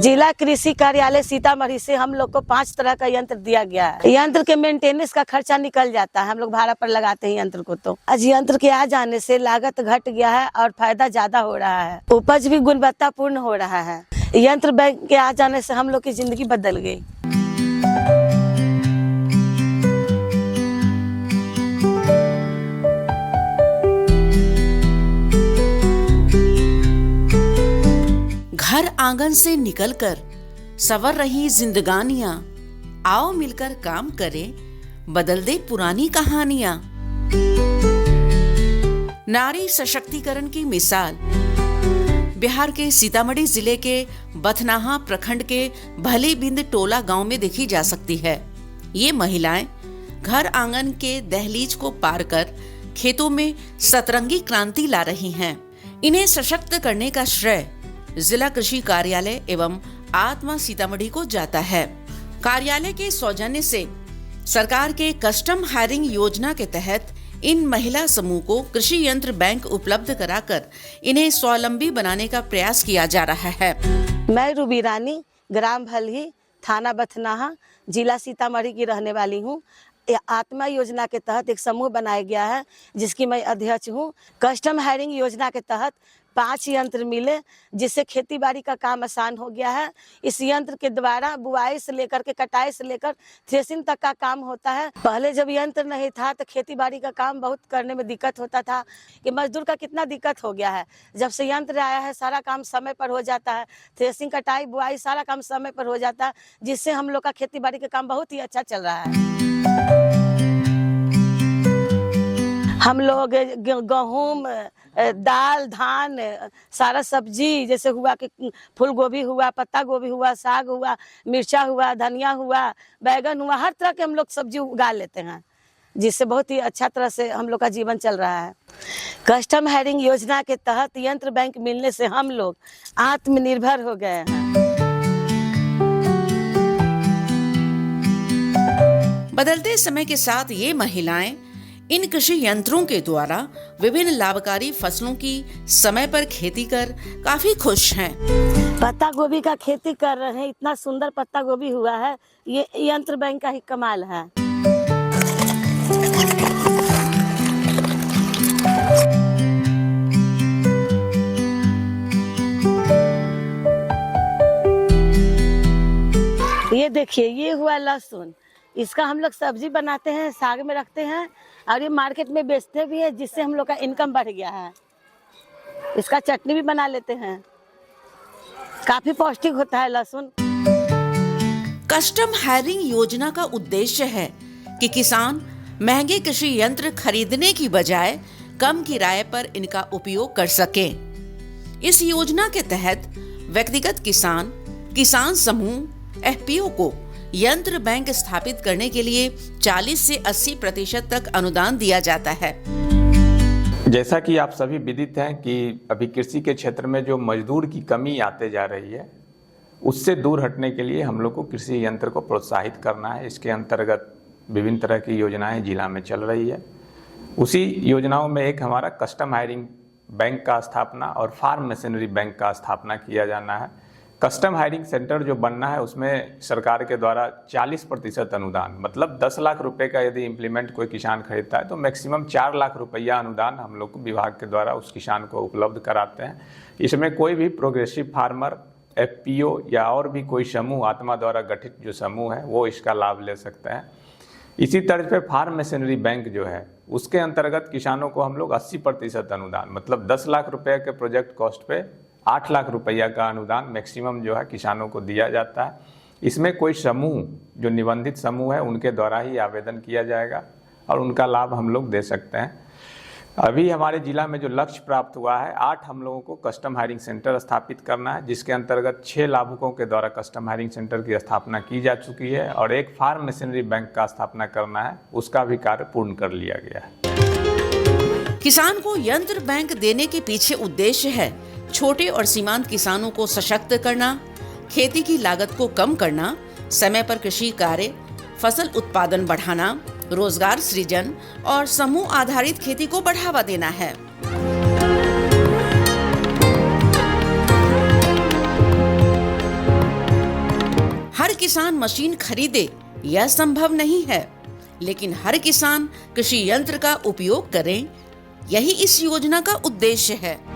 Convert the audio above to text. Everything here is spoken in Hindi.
जिला कृषि कार्यालय सीतामढ़ी से हम लोग को 5 तरह का यंत्र दिया गया है। यंत्र के मेंटेनेंस का खर्चा निकल जाता है, हम लोग भाड़ा पर लगाते हैं यंत्र को। तो आज यंत्र के आ जाने से लागत घट गया है और फायदा ज्यादा हो रहा है, उपज भी गुणवत्तापूर्ण हो रहा है। यंत्र बैंक के आ जाने से हम लोग की जिंदगी बदल गई। घर आंगन से निकलकर संवर रही जिंदगानियां, आओ मिलकर काम करें, बदल दे पुरानी कहानियां। नारी सशक्तिकरण की मिसाल बिहार के सीतामढ़ी जिले के बथनाहा प्रखंड के भलीबिंद टोला गांव में देखी जा सकती है। ये महिलाएं घर आंगन के दहलीज को पार कर खेतों में सतरंगी क्रांति ला रही हैं। इन्हें सशक्त करने का श्रेय जिला कृषि कार्यालय एवं आत्मा सीतामढ़ी को जाता है। कार्यालय के सौजन्य से सरकार के कस्टम हायरिंग योजना के तहत इन महिला समूह को कृषि यंत्र बैंक उपलब्ध कराकर इन्हें स्वावलंबी बनाने का प्रयास किया जा रहा है। मैं रूबी रानी, ग्राम भलही, थाना बथनाहा, जिला सीतामढ़ी की रहने वाली हूँ। आत्मा योजना के तहत एक समूह बनाया गया है जिसकी मैं अध्यक्ष हूँ। कस्टम हायरिंग योजना के तहत 5 यंत्र मिले जिससे खेती बाड़ी का काम आसान हो गया है। इस यंत्र के द्वारा बुआई से लेकर के कटाई से लेकर थ्रेसिंग तक का काम होता है। पहले जब यंत्र नहीं था तो खेती बाड़ी का काम बहुत करने में दिक्कत होता था कि मजदूर का कितना दिक्कत हो गया है। जब से यंत्र आया है सारा काम समय पर हो जाता है, थ्रेसिंग कटाई बुआई सारा काम समय पर हो जाता है, जिससे हम लोग का खेती बाड़ी का काम बहुत ही अच्छा चल रहा है। हम लोग गेहूँ, दाल, धान, सारा सब्जी जैसे हुआ कि फूल गोभी हुआ, पत्ता गोभी हुआ, साग हुआ, मिर्चा हुआ, धनिया हुआ, बैगन हुआ, हर तरह के हम लोग सब्जी उगा लेते हैं, जिससे बहुत ही अच्छा तरह से हम लोग का जीवन चल रहा है। कस्टम हायरिंग योजना के तहत यंत्र बैंक मिलने से हम लोग आत्मनिर्भर हो गए हैं। बदलते समय के साथ ये महिलाएं इन कृषि यंत्रों के द्वारा विभिन्न लाभकारी फसलों की समय पर खेती कर काफी खुश हैं। पत्ता गोभी का खेती कर रहे हैं, इतना सुंदर पत्ता गोभी हुआ है, ये यंत्र बैंक का ही कमाल है। ये देखिए, ये हुआ लहसुन, इसका हम लोग सब्जी बनाते हैं, साग में रखते हैं और ये मार्केट में बेचते भी है, जिससे हम लोग का इनकम बढ़ गया है। इसका चटनी भी बना लेते हैं, काफी पौष्टिक होता है लहसुन। कस्टम हायरिंग योजना का उद्देश्य है कि किसान महंगे कृषि यंत्र खरीदने की बजाय कम किराए पर इनका उपयोग कर सके। इस योजना के तहत व्यक्तिगत किसान, किसान समूह, एफपीओ को यंत्र बैंक स्थापित करने के लिए 40 से 80% तक अनुदान दिया जाता है। जैसा कि आप सभी विदित हैं कि अभी कृषि के क्षेत्र में जो मजदूर की कमी आते जा रही है, उससे दूर हटने के लिए हम लोग को कृषि यंत्र को प्रोत्साहित करना है। इसके अंतर्गत विभिन्न तरह की योजनाएं जिला में चल रही है। उसी योजनाओं में एक हमारा कस्टम हायरिंग बैंक का स्थापना और फार्म मशीनरी बैंक का स्थापना किया जाना है। कस्टम हायरिंग सेंटर जो बनना है उसमें सरकार के द्वारा 40% अनुदान, मतलब 10 लाख रुपए का यदि इम्प्लीमेंट कोई किसान खरीदता है तो मैक्सिमम 4 लाख रुपया अनुदान हम लोग को विभाग के द्वारा उस किसान को उपलब्ध कराते हैं। इसमें कोई भी प्रोग्रेसिव फार्मर, एफपीओ या और भी कोई समूह, आत्मा द्वारा गठित जो समूह है, वो इसका लाभ ले सकते हैं। इसी तर्ज पे फार्म मशीनरी बैंक जो है उसके अंतर्गत किसानों को हम लोग 80% अनुदान, मतलब 10 लाख रुपये के प्रोजेक्ट कॉस्ट पे 8 लाख रुपया का अनुदान मैक्सिमम जो है किसानों को दिया जाता है। इसमें कोई समूह, जो निबंधित समूह है, उनके द्वारा ही आवेदन किया जाएगा और उनका लाभ हम लोग दे सकते हैं। अभी हमारे जिला में जो लक्ष्य प्राप्त हुआ है, 8 हम लोगों को कस्टम हायरिंग सेंटर स्थापित करना है, जिसके अंतर्गत 6 लाभुकों के द्वारा कस्टम हायरिंग सेंटर की स्थापना की जा चुकी है और एक फार्म मशीनरी बैंक का स्थापना करना है, उसका भी कार्य पूर्ण कर लिया गया है। किसान को यंत्र बैंक देने के पीछे उद्देश्य है छोटे और सीमांत किसानों को सशक्त करना, खेती की लागत को कम करना, समय पर कृषि कार्य, फसल उत्पादन बढ़ाना, रोजगार सृजन और समूह आधारित खेती को बढ़ावा देना है। किसान मशीन खरीदे यह संभव नहीं है, लेकिन हर किसान कृषि यंत्र का उपयोग करें, यही इस योजना का उद्देश्य है।